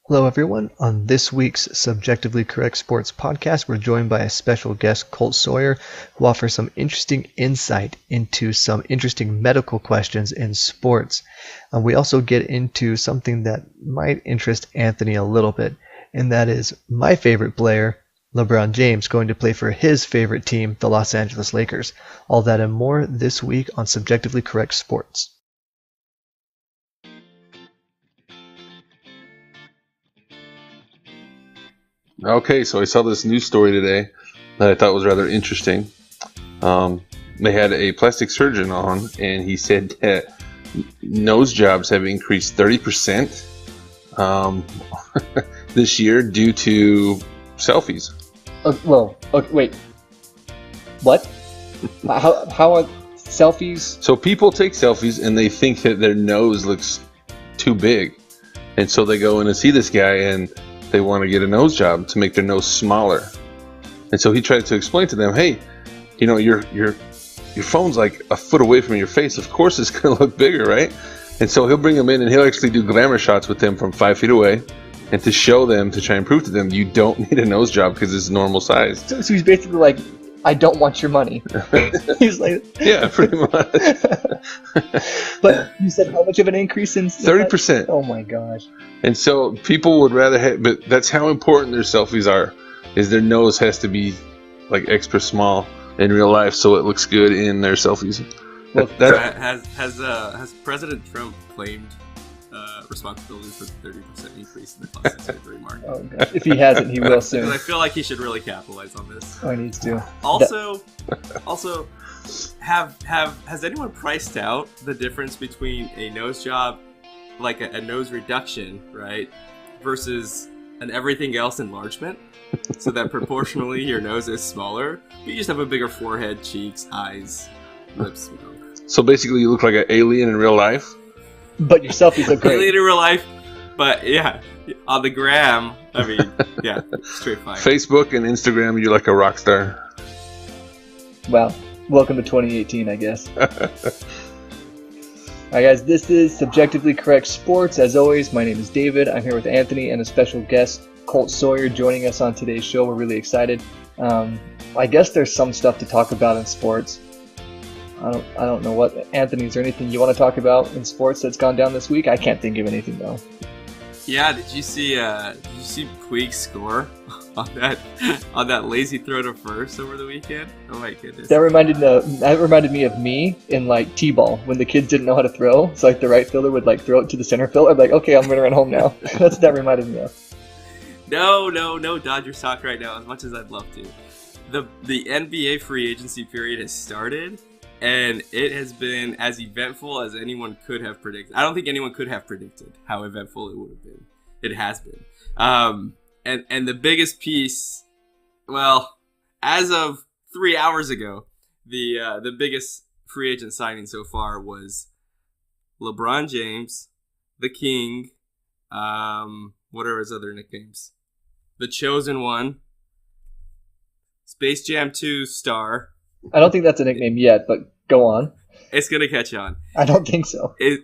Hello, everyone. On this week's Subjectively Correct Sports podcast, we're joined by a special guest, Colt Sawyer, who offers some interesting insight into some interesting medical questions in sports. We also get into something that might interest Anthony a little bit, and that is my favorite player, LABron James, going to play for his favorite team, the Los Angeles Lakers. All that and more this week on Subjectively Correct Sports. Okay, so I saw this news story today that I thought was rather interesting. They had a plastic surgeon on, and he said that nose jobs have increased 30% this year due to selfies. Wait. What? How are selfies? So people take selfies, and they think that their nose looks too big. And so they go in and see this guy, and they want to get a nose job to make their nose smaller. And so he tried to explain to them, hey, you know, your phone's like a foot away from your face. Of course it's going to look bigger, right? And so he'll bring them in, and he'll actually do glamour shots with them from 5 feet away, and to show them, to try and prove to them, you don't need a nose job because it's normal size. So he's basically like, I don't want your money. He's like, yeah, pretty much. But you said how much of an increase in 30%. Oh my gosh. And so people would rather have, but that's how important their selfies are, is their nose has to be like extra small in real life so it looks good in their selfies. Well, has President Trump claimed responsibility for the 30% increase in the plastic surgery market? Oh gosh. If he hasn't, he will soon. I feel like he should really capitalize on this. Oh, he needs to. Also, has anyone priced out the difference between a nose job, like a nose reduction, right, versus an everything else enlargement, so that proportionally your nose is smaller, but you just have a bigger forehead, cheeks, eyes, lips, So basically you look like an alien in real life? But your selfies look great. Alien in real life, but yeah, on the gram, I mean, yeah, straight fire. Facebook and Instagram, you're like a rock star. Well, welcome to 2018, I guess. Alright guys, this is Subjectively Correct Sports. As always, my name is David. I'm here with Anthony and a special guest, Colt Sawyer, joining us on today's show. We're really excited. I guess there's some stuff to talk about in sports. I don't know what. Anthony, is there anything you want to talk about in sports that's gone down this week? I can't think of anything though. Yeah, did you see Puig's score on that lazy throw to first over the weekend? Oh my goodness. That reminded me of me in like T-ball when the kids didn't know how to throw. So like the right fielder would like throw it to the center fielder. I'm like, okay, I'm gonna run home now. That's what that reminded me of. No, Dodgers talk right now. As much as I'd love to, the NBA free agency period has started. And it has been as eventful as anyone could have predicted. I don't think anyone could have predicted how eventful it would have been. It has been. And the biggest piece, well, as of 3 hours ago, the biggest free agent signing so far was LeBron James, the King, what are his other nicknames? The Chosen One, Space Jam 2 star. I don't think that's a nickname yet, but go on. It's going to catch on. I don't think so. It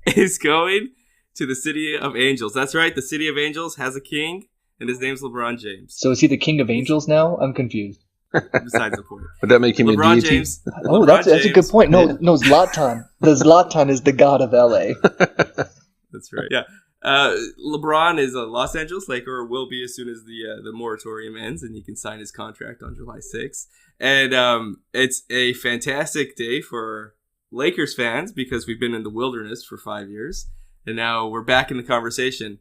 is going to the City of Angels. That's right. The City of Angels has a king, and his name's LeBron James. So is he the King of Angels now? I'm confused. Besides the point. Would that make him LeBron a deity? James. Oh, that's a good point. No, Zlatan. The Zlatan is the god of LA. That's right. Yeah. LeBron is a Los Angeles Laker, or will be as soon as the moratorium ends and he can sign his contract on July 6th. And it's a fantastic day for Lakers fans because we've been in the wilderness for 5 years, and now we're back in the conversation.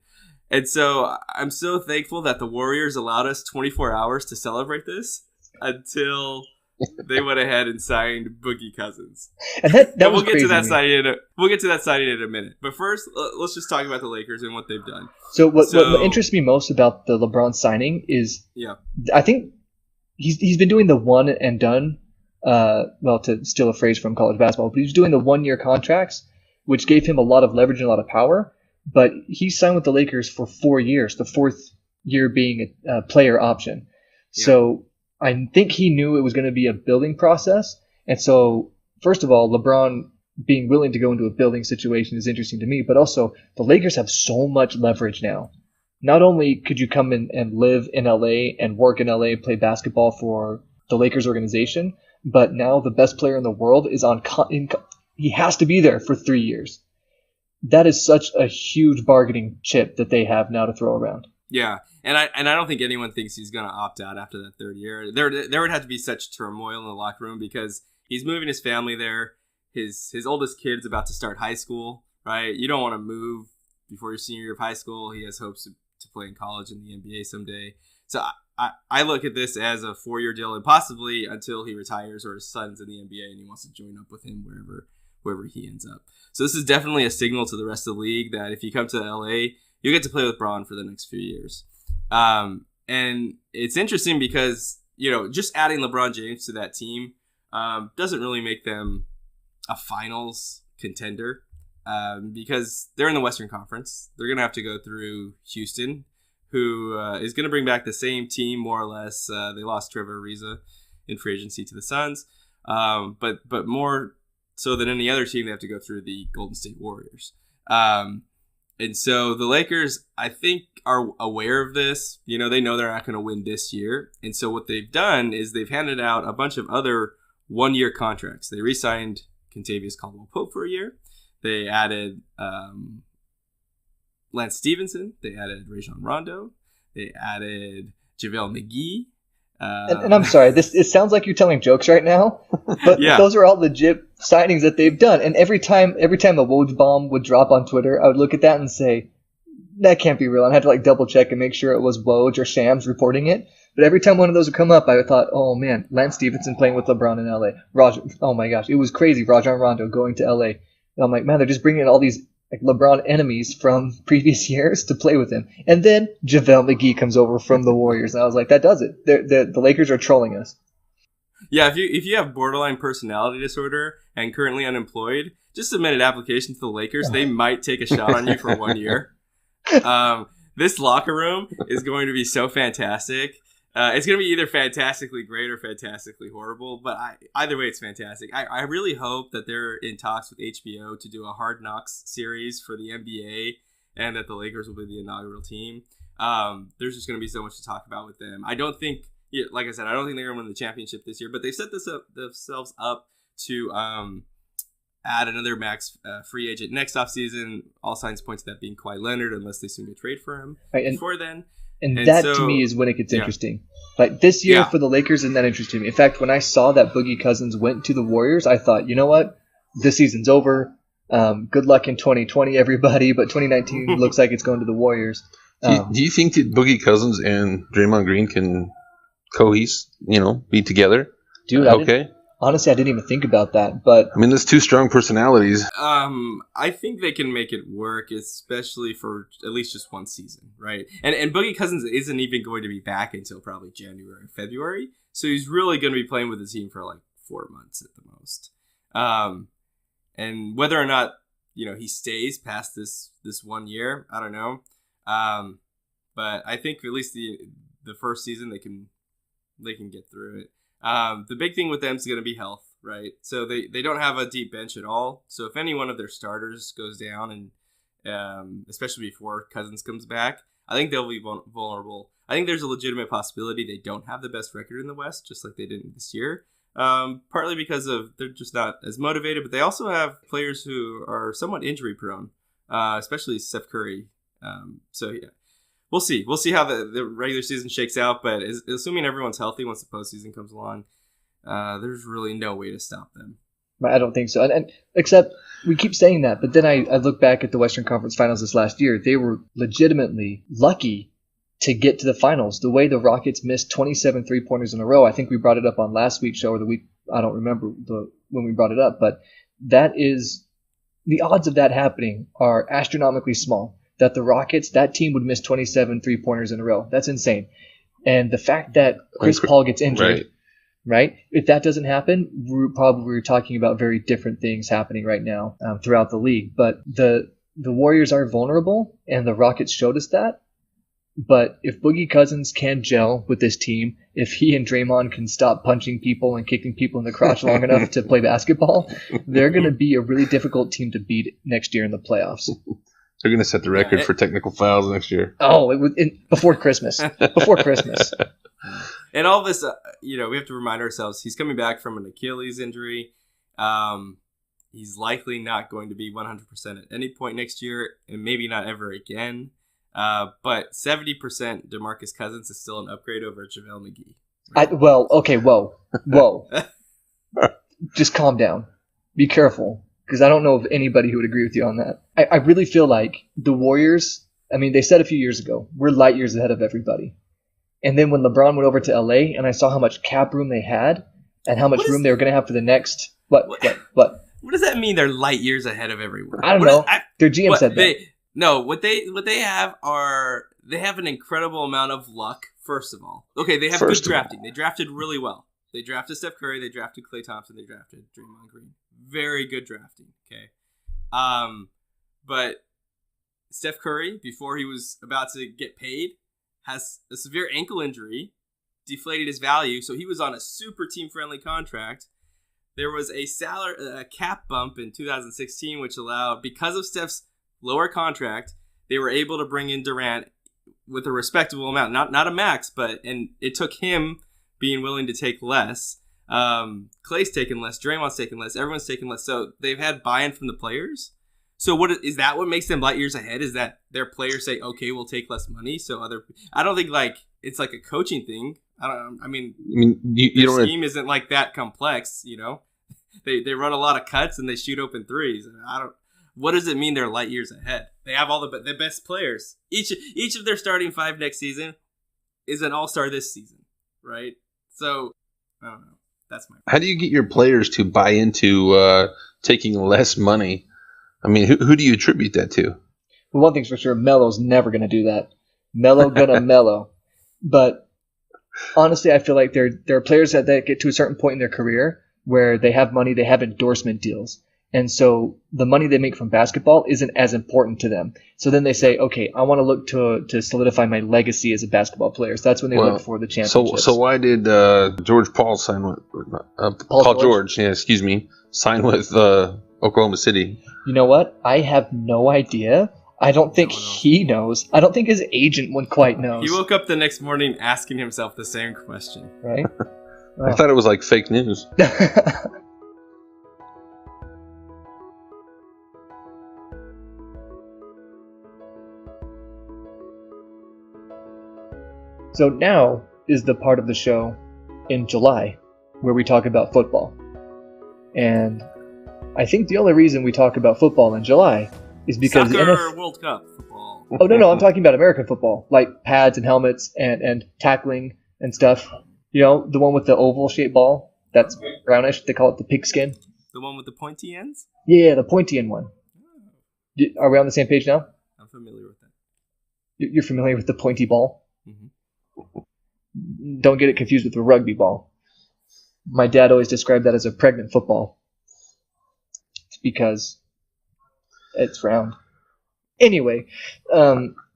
And so I'm so thankful that the Warriors allowed us 24 hours to celebrate this until they went ahead and signed Boogie Cousins. And that we'll was get crazy to that signing. We'll get to that signing in a minute. But first, let's just talk about the Lakers and what they've done. So what interests me most about the LeBron signing is, I think he's been doing the one and done. Well, to steal a phrase from college basketball, but he's doing the 1 year contracts, which gave him a lot of leverage and a lot of power. But he signed with the Lakers for 4 years, the fourth year being a player option. Yeah. So I think he knew it was going to be a building process. And so, first of all, LeBron being willing to go into a building situation is interesting to me. But also, the Lakers have so much leverage now. not only could you come in and live in LA and work in LA, play basketball for the Lakers organization, but now the best player in the world is he has to be there for 3 years. That is such a huge bargaining chip that they have now to throw around. Yeah, and I don't think anyone thinks he's going to opt out after that third year. There would have to be such turmoil in the locker room because he's moving his family there. His oldest kid's about to start high school, right? You don't want to move before your senior year of high school. He has hopes to play in college in the NBA someday. So I look at this as a 4-year deal and possibly until he retires or his son's in the NBA and he wants to join up with him wherever he ends up. So this is definitely a signal to the rest of the league that if you come to LA, you get to play with Bron for the next few years. And it's interesting because, just adding LeBron James to that team doesn't really make them a finals contender because they're in the Western Conference. They're going to have to go through Houston, who is going to bring back the same team more or less. They lost Trevor Ariza in free agency to the Suns. But more so than any other team, they have to go through the Golden State Warriors. And so the Lakers, I think, are aware of this. They know they're not going to win this year. And so what they've done is they've handed out a bunch of other one-year contracts. They re-signed Kentavious Caldwell-Pope for a year. They added Lance Stevenson. They added Rajon Rondo. They added JaVale McGee. And I'm sorry, it sounds like you're telling jokes right now, but yeah. Those are all legit signings that they've done. And every time a Woj bomb would drop on Twitter, I would look at that and say, that can't be real. And I had to double check and make sure it was Woj or Shams reporting it. But every time one of those would come up, I thought, oh man, Lance Stevenson playing with LeBron in LA. Oh my gosh, it was crazy. Rajon Rondo going to LA. And I'm like, man, they're just bringing in all these LeBron enemies from previous years to play with him. And then JaVale McGee comes over from the Warriors. And I was like, that does it. The Lakers are trolling us. Yeah, if you have borderline personality disorder and currently unemployed, just submit an application to the Lakers. They might take a shot on you for 1 year. This locker room is going to be so fantastic. It's going to be either fantastically great or fantastically horrible, but either way, it's fantastic. I really hope that they're in talks with HBO to do a Hard Knocks series for the NBA and that the Lakers will be the inaugural team. There's just going to be so much to talk about with them. I don't think, like I said, I don't think they're going to win the championship this year, but they've set themselves up to add another max free agent next offseason. All signs point to that being Kawhi Leonard unless they soon get trade for him before then. And that, to me, is when it gets interesting. Like, this year for the Lakers isn't that interesting. In fact, when I saw that Boogie Cousins went to the Warriors, I thought, you know what? This season's over. Good luck in 2020, everybody. But 2019 looks like it's going to the Warriors. Do you think that Boogie Cousins and Draymond Green can be together? Dude, honestly, I didn't even think about that. But I mean, there's two strong personalities. I think they can make it work, especially for at least just one season, right? And Boogie Cousins isn't even going to be back until probably January or February, so he's really going to be playing with the team for 4 months at the most. And whether or not he stays past this 1 year, I don't know. But I think at least the first season they can get through it. The big thing with them is going to be health, right? So they don't have a deep bench at all. So if any one of their starters goes down, and especially before Cousins comes back, I think they'll be vulnerable. I think there's a legitimate possibility they don't have the best record in the West, just like they did this year. Partly because they're just not as motivated, but they also have players who are somewhat injury prone, especially Steph Curry. So yeah. We'll see. We'll see how the regular season shakes out, but assuming everyone's healthy once the postseason comes along, there's really no way to stop them. I don't think so. And except we keep saying that, but then I look back at the Western Conference Finals this last year. They were legitimately lucky to get to the finals. The way the Rockets missed 27 3-pointers in a row, I think we brought it up on last week's show or the week. I don't remember when we brought it up, but that is the odds of that happening are astronomically small. That the Rockets, that team would miss 27 3-pointers in a row. That's insane. And the fact that Chris Paul gets injured, right? If that doesn't happen, we're talking about very different things happening right now throughout the league. But the Warriors are vulnerable, and the Rockets showed us that. But if Boogie Cousins can gel with this team, if he and Draymond can stop punching people and kicking people in the crotch long enough to play basketball, they're going to be a really difficult team to beat next year in the playoffs. They're going to set the record for technical fouls next year. Oh, before Christmas. Before Christmas. And all this, we have to remind ourselves, he's coming back from an Achilles injury. He's likely not going to be 100% at any point next year, and maybe not ever again. But 70% DeMarcus Cousins is still an upgrade over JaVale McGee. Whoa. Just calm down. Be careful, because I don't know of anybody who would agree with you on that. I really feel like the Warriors, they said a few years ago, we're light years ahead of everybody. And then when LeBron went over to LA and I saw how much cap room they had and how much room they were going to have for the next... What? What does that mean? They're light years ahead of everyone. I don't know. Their GM said that. What they have are they have an incredible amount of luck. First of all, okay, they have good drafting. They drafted really well. They drafted Steph Curry. They drafted Klay Thompson. They drafted Draymond Green. Very good drafting. Okay, but Steph Curry, before he was about to get paid, has a severe ankle injury, deflated his value, so he was on a super team-friendly contract. There was a cap bump in 2016, which allowed, because of Steph's lower contract, they were able to bring in Durant with a respectable amount, not a max, and it took him being willing to take less. Klay's taken less, Draymond's taken less, everyone's taken less, so they've had buy-in from the players. So what is that? What makes them light years ahead? Is that their players say, "Okay, we'll take less money"? So I don't think it's like a coaching thing. Their scheme isn't like that complex, They run a lot of cuts and they shoot open threes. What does it mean they're light years ahead? They have all the best players. Each of their starting five next season is an all-star this season, right? So I don't know. That's my. How do you get your players to buy into taking less money? Who do you attribute that to? Well, one thing's for sure, Melo's never going to do that. Melo gonna mellow. But honestly, I feel like there are players that get to a certain point in their career where they have money, they have endorsement deals. And so the money they make from basketball isn't as important to them. So then they say, okay, I want to look to solidify my legacy as a basketball player. So that's when they look for the championships. So why did George Paul sign with Paul George? Yeah, sign with Oklahoma City? You know what? I have no idea. I don't think he knows. I don't think his agent one quite knows. He woke up the next morning asking himself the same question. Right? I thought it was like fake news. So now is the part of the show in July where we talk about football. And I think the only reason we talk about football in July is because World Cup football. Oh, no, I'm talking about American football, like pads and helmets and tackling and stuff. The one with the oval-shaped ball that's brownish. They call it the pigskin. The one with the pointy ends? Yeah, the pointy end one. Are we on the same page now? I'm familiar with that. You're familiar with the pointy ball? Mm-hmm. Don't get it confused with the rugby ball. My dad always described that as a pregnant football. It's because it's round. Anyway,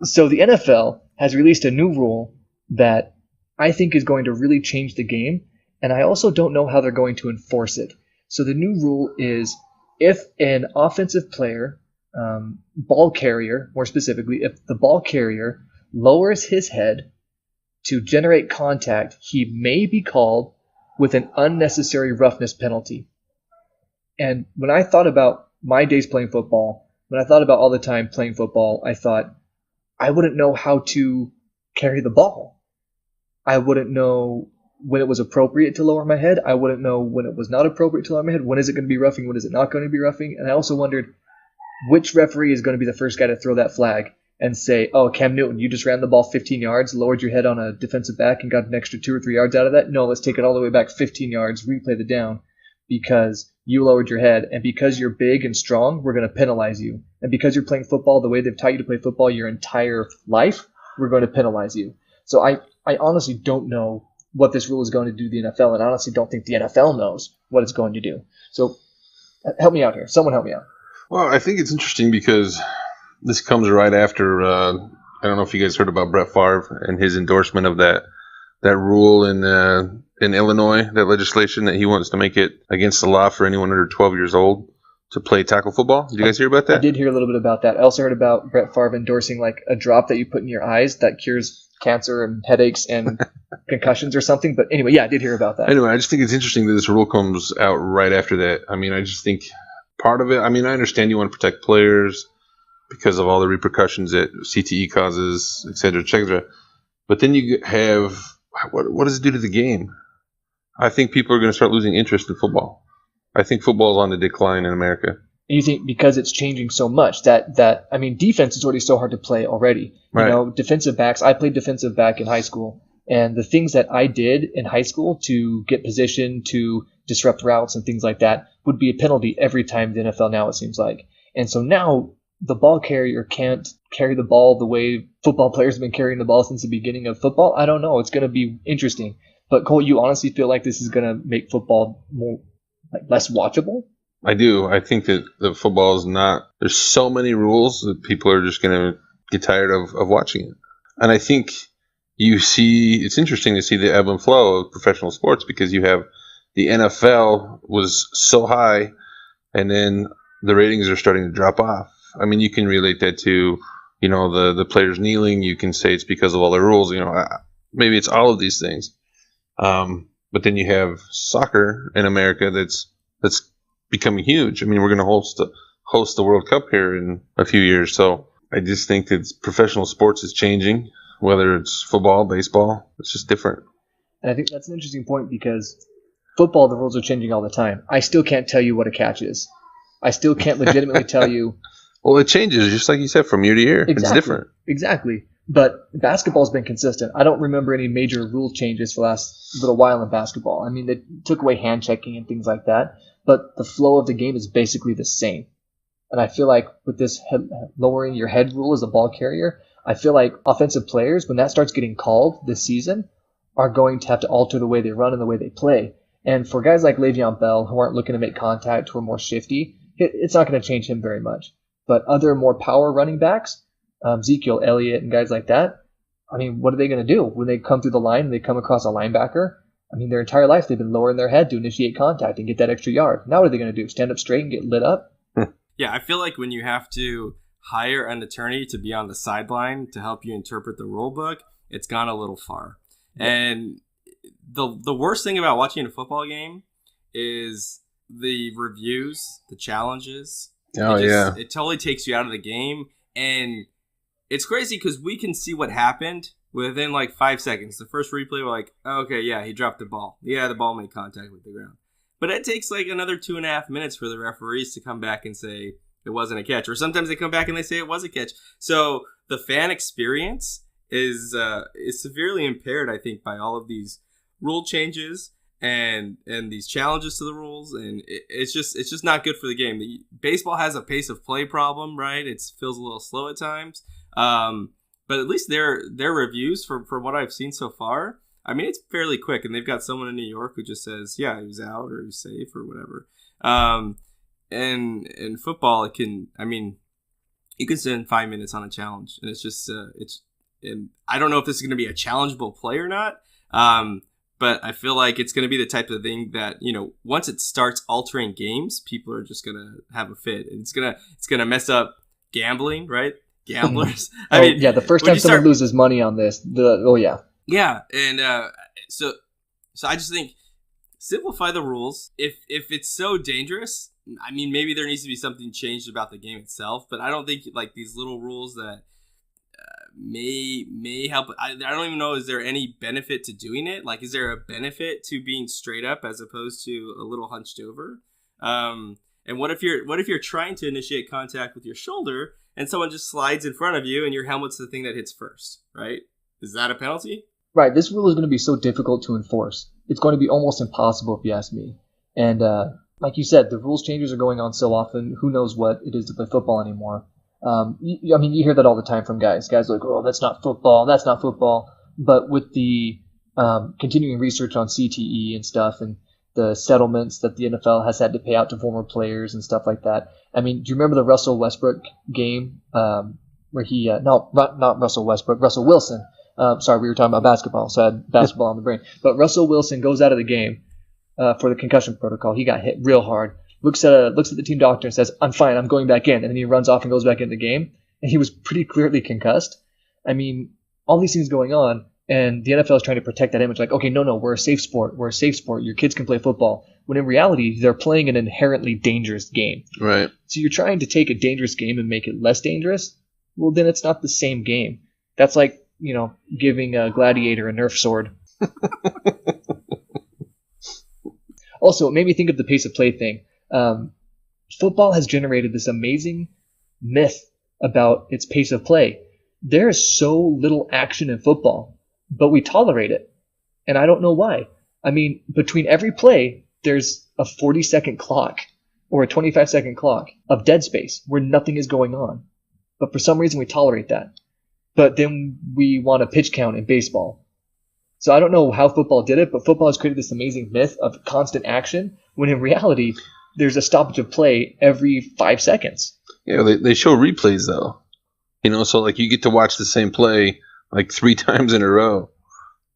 so the NFL has released a new rule that I think is going to really change the game, and I also don't know how they're going to enforce it. So the new rule is if an offensive player, ball carrier more specifically, if the ball carrier lowers his head to generate contact, he may be called with an unnecessary roughness penalty. And when I thought about my days playing football, when I thought about all the time playing football, I thought I wouldn't know how to carry the ball. I wouldn't know when it was appropriate to lower my head. I wouldn't know when it was not appropriate to lower my head. When is it going to be roughing? When is it not going to be roughing? And I also wondered which referee is going to be the first guy to throw that flag and say, oh, Cam Newton, you just ran the ball 15 yards, lowered your head on a defensive back and got an extra 2 or 3 yards out of that. No, let's take it all the way back 15 yards, replay the down because you lowered your head. And because you're big and strong, we're going to penalize you. And because you're playing football the way they've taught you to play football your entire life, we're going to penalize you. So I honestly don't know what this rule is going to do to the NFL, and I honestly don't think the NFL knows what it's going to do. So help me out here. Someone help me out. Well, I think it's interesting because this comes right after, I don't know if you guys heard about Brett Favre and his endorsement of that rule in Illinois, that legislation that he wants to make it against the law for anyone under 12 years old to play tackle football. Did you guys hear about that? I did hear a little bit about that. I also heard about Brett Favre endorsing like a drop that you put in your eyes that cures cancer and headaches and concussions or something. But anyway, yeah, I did hear about that. Anyway, I just think it's interesting that this rule comes out right after that. I mean, I just think part of it, I mean, I understand you want to protect players because of all the repercussions that CTE causes, et cetera, but then you have, what does it do to the game? I think people are going to start losing interest in football. I think football is on the decline in America. And you think because it's changing so much that I mean, defense is already so hard to play already. Right. You know, defensive backs, I played defensive back in high school, and the things that I did in high school to get position, to disrupt routes and things like that would be a penalty every time in the NFL now, it seems like. And so now the ball carrier can't carry the ball the way football players have been carrying the ball since the beginning of football. I don't know. It's going to be interesting. But Colt, you honestly feel like this is going to make football more less watchable? I do. I think that the football is not. There's so many rules that people are just going to get tired of watching it. And I think you see, it's interesting to see the ebb and flow of professional sports because you have the NFL was so high, and then the ratings are starting to drop off. I mean, you can relate that to, you know, the players kneeling. You can say it's because of all the rules. You know, maybe it's all of these things. But then you have soccer in America that's becoming huge. I mean, we're going to host the World Cup here in a few years. So I just think that professional sports is changing, whether it's football, baseball. It's just different. And I think that's an interesting point because football, the rules are changing all the time. I still can't tell you what a catch is. I still can't legitimately tell you. Well, it changes, just like you said, from year to year. Exactly, it's different. Exactly. But basketball's been consistent. I don't remember any major rule changes for the last little while in basketball. I mean, they took away hand checking and things like that, but the flow of the game is basically the same. And I feel like with this lowering your head rule as a ball carrier, I feel like offensive players, when that starts getting called this season, are going to have to alter the way they run and the way they play. And for guys like Le'Veon Bell, who aren't looking to make contact, who are more shifty, it's not going to change him very much. But other more power running backs, Ezekiel Elliott and guys like that, I mean, what are they going to do when they come through the line and they come across a linebacker? I mean, their entire life they've been lowering their head to initiate contact and get that extra yard. Now what are they going to do? Stand up straight and get lit up? Yeah, I feel like when you have to hire an attorney to be on the sideline to help you interpret the rule book, it's gone a little far. Yeah. And the worst thing about watching a football game is the reviews, the challenges. It totally takes you out of the game. And it's crazy because we can see what happened within like 5 seconds. The first replay, we're like, oh, okay, yeah, he dropped the ball. Yeah, the ball made contact with the ground. But it takes like another 2.5 minutes for the referees to come back and say it wasn't a catch. Or sometimes they come back and they say it was a catch. So the fan experience is severely impaired, I think, by all of these rule changes and these challenges to the rules, and it's just not good for the game. Baseball has a pace of play problem, right? It feels a little slow at times, but at least their reviews from what I've seen so far, I mean, it's fairly quick, and they've got someone in New York who just says, yeah, he was out or he was safe or whatever. And in football, it can, I mean, you can spend 5 minutes on a challenge, and it's just and I don't know if this is going to be a challengeable play or not. But I feel like it's going to be the type of thing that, you know, once it starts altering games, people are just going to have a fit. And it's going to mess up gambling, right? Gamblers. I mean, yeah, the first time someone loses money on this, yeah. Yeah, and so I just think simplify the rules. If it's so dangerous, I mean, maybe there needs to be something changed about the game itself, but I don't think like these little rules that may help. I don't even know, is there any benefit to doing it? Like, is there a benefit to being straight up as opposed to a little hunched over? And what if you're trying to initiate contact with your shoulder and someone just slides in front of you and your helmet's the thing that hits first, right? Is that a penalty? Right. This rule is going to be so difficult to enforce. It's going to be almost impossible if you ask me. And like you said, the rules changes are going on so often. Who knows what it is to play football anymore? I mean, you hear that all the time from guys. Guys are like, oh, that's not football. That's not football. But with the continuing research on CTE and stuff and the settlements that the NFL has had to pay out to former players and stuff like that. I mean, do you remember the Russell Westbrook game where he not Russell Westbrook, Russell Wilson. Sorry, we were talking about basketball, so I had basketball on the brain. But Russell Wilson goes out of the game for the concussion protocol. He got hit real hard. looks at the team doctor and says, "I'm fine, I'm going back in," and then he runs off and goes back in the game, and he was pretty clearly concussed. I mean, all these things going on, and the NFL is trying to protect that image. Like, okay, no, we're a safe sport. We're a safe sport. Your kids can play football. When in reality, they're playing an inherently dangerous game. Right. So you're trying to take a dangerous game and make it less dangerous. Well, then it's not the same game. That's like, giving a gladiator a Nerf sword. Also, it made me think of the pace of play thing. Football has generated this amazing myth about its pace of play. There is so little action in football, but we tolerate it. And I don't know why. I mean, between every play, there's a 40-second clock or a 25-second clock of dead space where nothing is going on. But for some reason, we tolerate that. But then we want a pitch count in baseball. So I don't know how football did it, but football has created this amazing myth of constant action when in reality, there's a stoppage of play every 5 seconds. Yeah, they show replays, though. So like you get to watch the same play like 3 times in a row.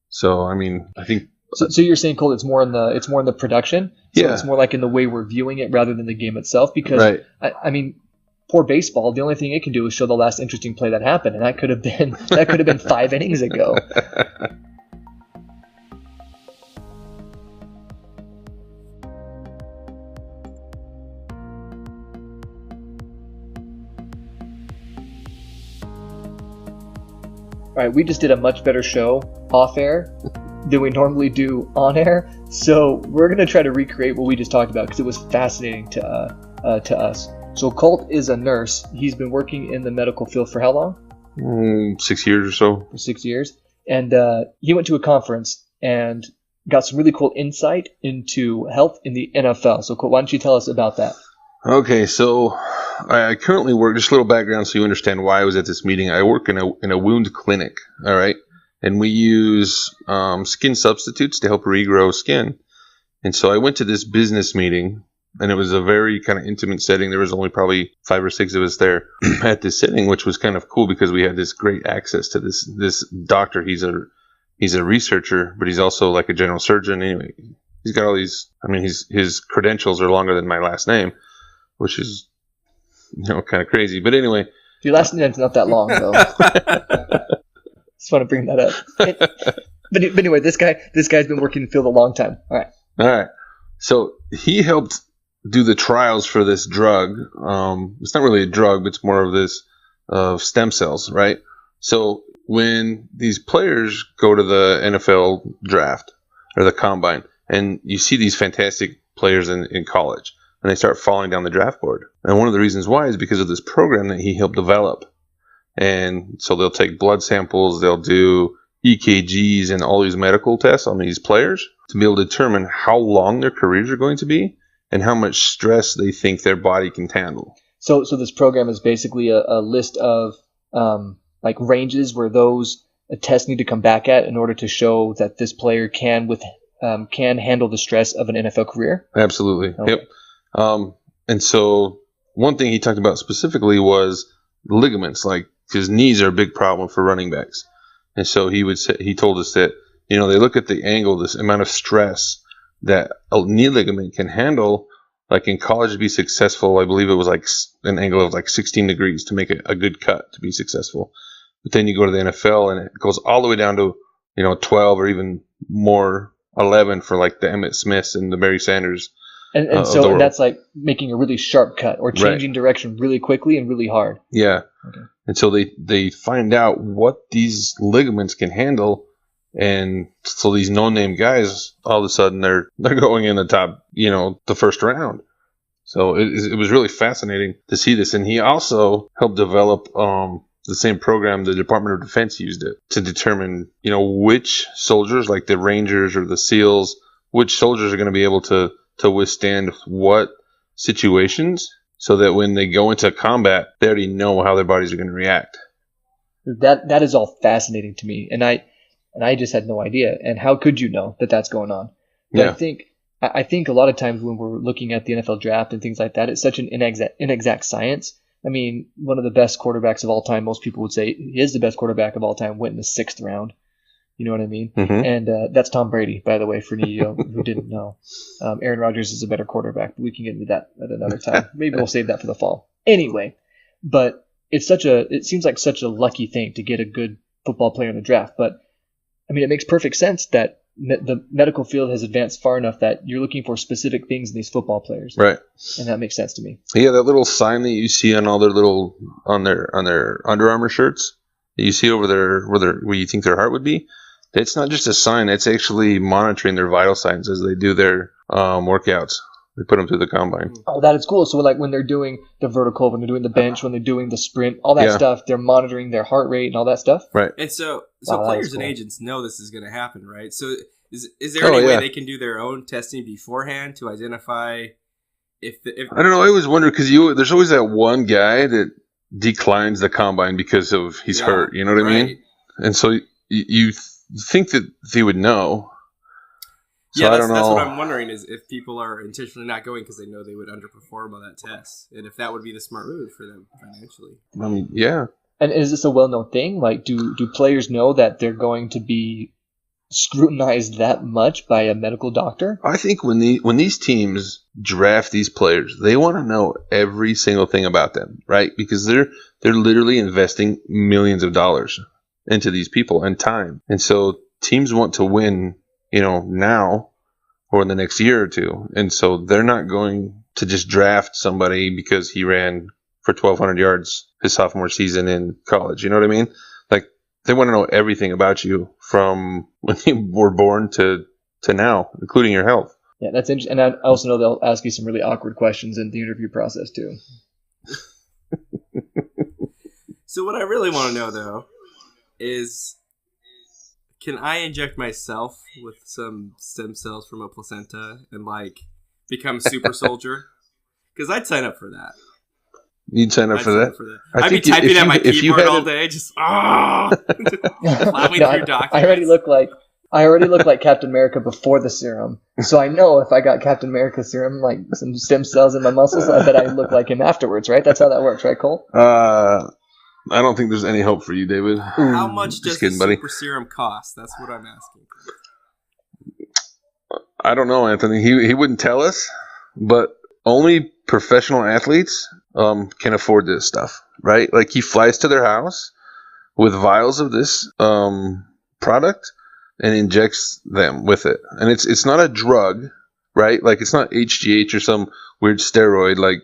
So I mean, I think. So you're saying, Colt, it's more in the production. So yeah, it's more like in the way we're viewing it rather than the game itself. Because right. I mean, poor baseball. The only thing it can do is show the last interesting play that happened, and that could have been 5 innings ago. All right, we just did a much better show off air than we normally do on air, so we're going to try to recreate what we just talked about because it was fascinating to us. So Colt is a nurse. He's been working in the medical field for how long? 6 years or so. For 6 years. And he went to a conference and got some really cool insight into health in the NFL. So Colt, why don't you tell us about that? Okay, so I currently work, just a little background so you understand why I was at this meeting. I work in a wound clinic, all right? And we use skin substitutes to help regrow skin. And so I went to this business meeting, and it was a very kind of intimate setting. There was only probably 5 or 6 of us there at this setting, which was kind of cool because we had this great access to this doctor. He's a researcher, but he's also like a general surgeon. Anyway, he's got all these, I mean, his credentials are longer than my last name, which is, kind of crazy. But anyway. Your last name's not that long, though. Just want to bring that up. But anyway, this guy's been working in the field a long time. All right. So he helped do the trials for this drug. It's not really a drug, but it's more of this stem cells, right? So when these players go to the NFL draft or the combine, and you see these fantastic players in college, and they start falling down the draft board. And one of the reasons why is because of this program that he helped develop. And so they'll take blood samples, they'll do EKGs and all these medical tests on these players to be able to determine how long their careers are going to be and how much stress they think their body can handle. So this program is basically a list of like ranges where those tests need to come back at in order to show that this player can handle the stress of an NFL career? Absolutely. Okay. Yep. And so one thing he talked about specifically was ligaments, like his knees are a big problem for running backs. And so he told us that, they look at the angle, this amount of stress that a knee ligament can handle, like in college to be successful. I believe it was like an angle of like 16 degrees to make a good cut to be successful. But then you go to the NFL and it goes all the way down to, 12 or even more, 11 for like the Emmitt Smiths and the Barry Sanders. And so that's like making a really sharp cut or changing direction really quickly and really hard. Yeah. Okay. And so they find out what these ligaments can handle. And so these no-name guys, all of a sudden, they're going in the top, the first round. So it was really fascinating to see this. And he also helped develop the same program the Department of Defense used it to determine, which soldiers, like the Rangers or the SEALs, which soldiers are going to be able to withstand what situations so that when they go into combat, they already know how their bodies are going to react. That is all fascinating to me. And I just had no idea. And how could you know that that's going on? But yeah. I think a lot of times when we're looking at the NFL draft and things like that, it's such an inexact science. I mean, one of the best quarterbacks of all time, most people would say he is the best quarterback of all time, went in the 6th round. You know what I mean? Mm-hmm. And that's Tom Brady, by the way, for any of you who didn't know. Aaron Rodgers is a better quarterback, but we can get into that at another time. Maybe we'll save that for the fall. Anyway, but it seems like such a lucky thing to get a good football player in the draft. But I mean, it makes perfect sense that the medical field has advanced far enough that you're looking for specific things in these football players, right? And that makes sense to me. Yeah, that little sign that you see on all their on their Under Armour shirts that you see over there where you think their heart would be. It's not just a sign; it's actually monitoring their vital signs as they do their workouts. They put them through the combine. Oh, that is cool. So like when they're doing the vertical, when they're doing the bench, when they're doing the sprint, all that stuff, they're monitoring their heart rate and all that stuff. Right. And so Wow, players and agents know this is going to happen, right? So is there any way they can do their own testing beforehand to identify if I don't know. I always wonder because there's always that one guy that declines the combine because of he's hurt. You know what I mean? And so you think that they would know. So yeah, I don't know. That's what I'm wondering is if people are intentionally not going because they know they would underperform on that test, and if that would be the smart move for them financially. I mean, yeah. And is this a well-known thing? Like, do players know that they're going to be scrutinized that much by a medical doctor? I think when these teams draft these players, they want to know every single thing about them, right? Because they're literally investing millions of dollars into these people and time, and so teams want to win. Now or in the next year or two. And so they're not going to just draft somebody because he ran for 1,200 yards his sophomore season in college. You know what I mean? Like, they want to know everything about you from when you were born to now, including your health. Yeah, that's interesting. And I also know they'll ask you some really awkward questions in the interview process, too. So what I really want to know, though, is... can I inject myself with some stem cells from a placenta and become super soldier? Because I'd sign up for that. You'd sign up for that? I'd be typing at my keyboard all day, just plowing through documents. I already look like Captain America before the serum, so I know if I got Captain America serum, like some stem cells in my muscles, I bet I look like him afterwards. Right? That's how that works, right, Cole? I don't think there's any hope for you, David. How much does the super serum cost? That's what I'm asking. I don't know, Anthony. He wouldn't tell us, but only professional athletes can afford this stuff, right? Like, he flies to their house with vials of this product and injects them with it. And it's not a drug, right? Like, it's not HGH or some weird steroid. Like,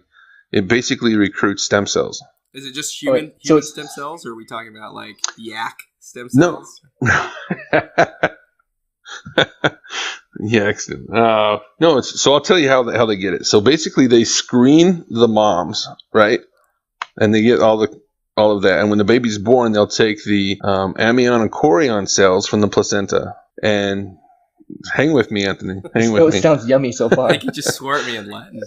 it basically recruits stem cells. Is it just human stem cells, or are we talking about yak stem cells? No. Yak stem. No. So I'll tell you how they get it. So basically, they screen the moms, right, and they get all of that. And when the baby's born, they'll take the amnion and chorion cells from the placenta. And hang with me, Anthony. Hang with me. It sounds yummy so far. I think you just swore at me in Latin.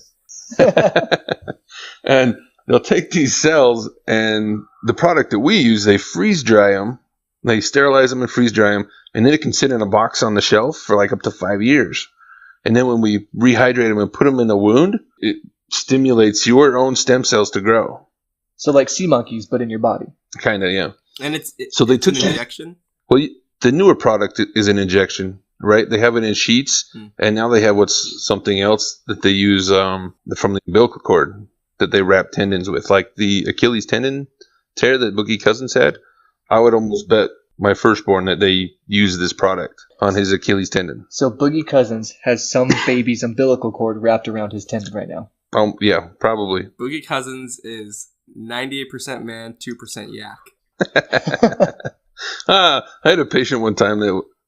And they'll take these cells, and the product that we use, they freeze dry them, they sterilize them and freeze dry them, and then it can sit in a box on the shelf for up to 5 years. And then when we rehydrate them and put them in the wound, it stimulates your own stem cells to grow. So like sea monkeys, but in your body. Kind of, yeah. And so they took an injection? Well, the newer product is an injection, right? They have it in sheets, and now they have something else that they use from the umbilical cord that they wrap tendons with, like the Achilles tendon tear that Boogie Cousins had. I would almost bet my firstborn that they use this product on his Achilles tendon. So Boogie Cousins has some baby's umbilical cord wrapped around his tendon right now. Yeah, probably. Boogie Cousins is 98% man, 2% yak. I had a patient one time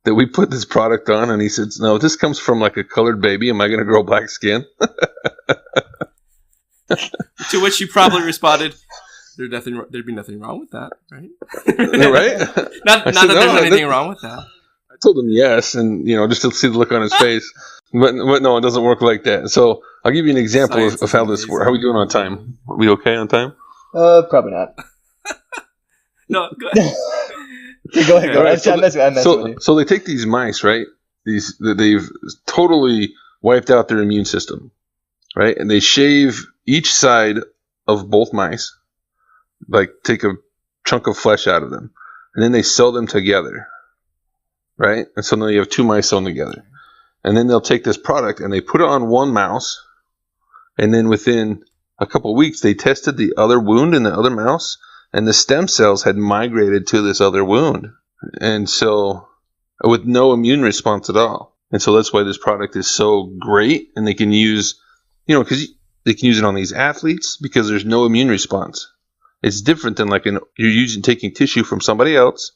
that we put this product on, and he said, "No, this comes from a colored baby. Am I going to grow black skin?" To which you probably responded, there'd be nothing wrong with that, right? Right? not that there's anything wrong with that. I told him yes, and just to see the look on his face. But no, it doesn't work like that. So I'll give you an example of how this works. How are we doing on time? Are we okay on time? Probably not. No, go ahead. Go ahead. Right, so they take these mice, right? They've totally wiped out their immune system, right? And they shave each side of both mice, take a chunk of flesh out of them, and then they sew them together, right? And so now you have 2 mice sewn together. And then they'll take this product and they put it on one mouse, and then within a couple of weeks they tested the other wound in the other mouse, and the stem cells had migrated to this other wound. And so with no immune response at all. And so that's why this product is so great, and they can use, because they can use it on these athletes because there's no immune response. It's different than you're taking tissue from somebody else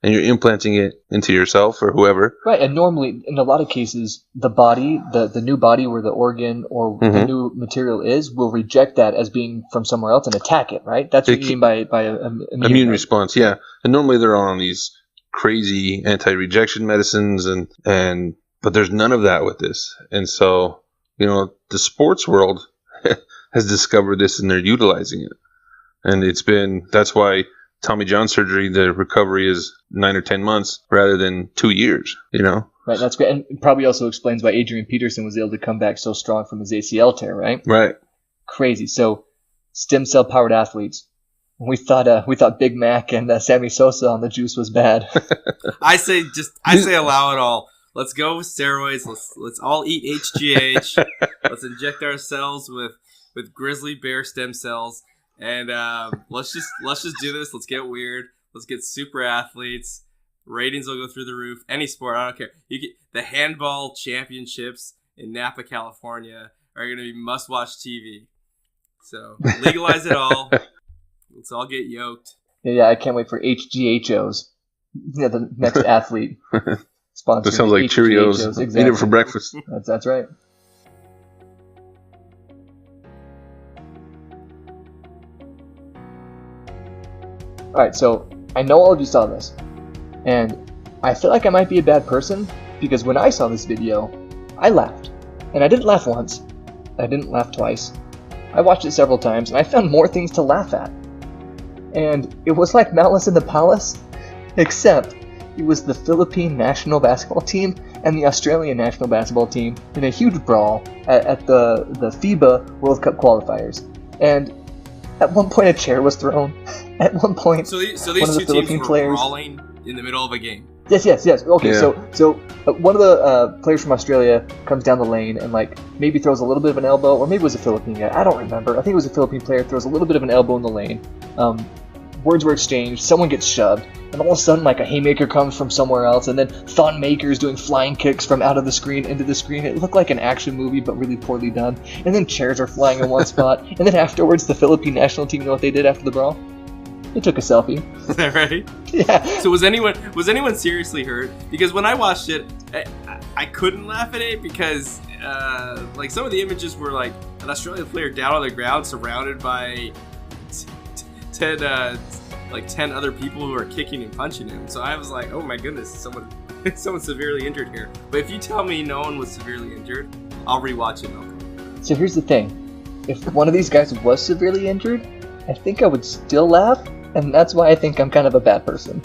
and you're implanting it into yourself or whoever. Right, and normally, in a lot of cases, the body, the new body where the organ or the new material is, will reject that as being from somewhere else and attack it, right? That's what you mean by immune response, yeah. And normally they're on these crazy anti-rejection medicines, but there's none of that with this. And so, the sports world has discovered this and they're utilizing it. And that's why Tommy John surgery, the recovery is 9 or 10 months rather than 2 years, Right, that's great. And it probably also explains why Adrian Peterson was able to come back so strong from his ACL tear, right? Right. Crazy. So, stem cell powered athletes. We thought Big Mac and Sammy Sosa on the juice was bad. I say allow it all. Let's go with steroids. Let's all eat HGH. Let's inject ourselves with grizzly bear stem cells. And let's just do this. Let's get weird. Let's get super athletes. Ratings will go through the roof. Any sport, I don't care. You get the handball championships in Napa, California are going to be must-watch TV. So legalize it all. Let's all get yoked. Yeah, I can't wait for HGHOs. Yeah, the next athlete sponsor. That sounds like Cheerios. Exactly. Eat it for breakfast. That's right. All right, so I know all of you saw this, and I feel like I might be a bad person because when I saw this video, I laughed. And I didn't laugh once. I didn't laugh twice. I watched it several times, and I found more things to laugh at. And it was like Malice in the Palace, except it was the Philippine national basketball team and the Australian national basketball team in a huge brawl at the FIBA World Cup qualifiers. And at one point, a chair was thrown. At one point, so these one of the two Philippine teams were players brawling in the middle of a game. Yes. Okay, Yeah. so one of the players from Australia comes down the lane and maybe throws a little bit of an elbow, or maybe it was a Philippine guy. I don't remember. I think it was a Philippine player throws a little bit of an elbow in the lane. Words were exchanged. Someone gets shoved, and all of a sudden, a haymaker comes from somewhere else, and then Thon Maker's doing flying kicks from out of the screen into the screen. It looked like an action movie, but really poorly done. And then chairs are flying in one spot, and then afterwards, the Philippine national team, you know what they did after the brawl? They took a selfie. Is that right? Yeah. So was anyone seriously hurt? Because when I watched it, I couldn't laugh at it because some of the images were an Australian player down on the ground surrounded by 10 other people who are kicking and punching him. So I was like, oh my goodness, someone's severely injured here. But if you tell me no one was severely injured, I'll rewatch it. So here's the thing. If one of these guys was severely injured, I think I would still laugh, and that's why I think I'm kind of a bad person.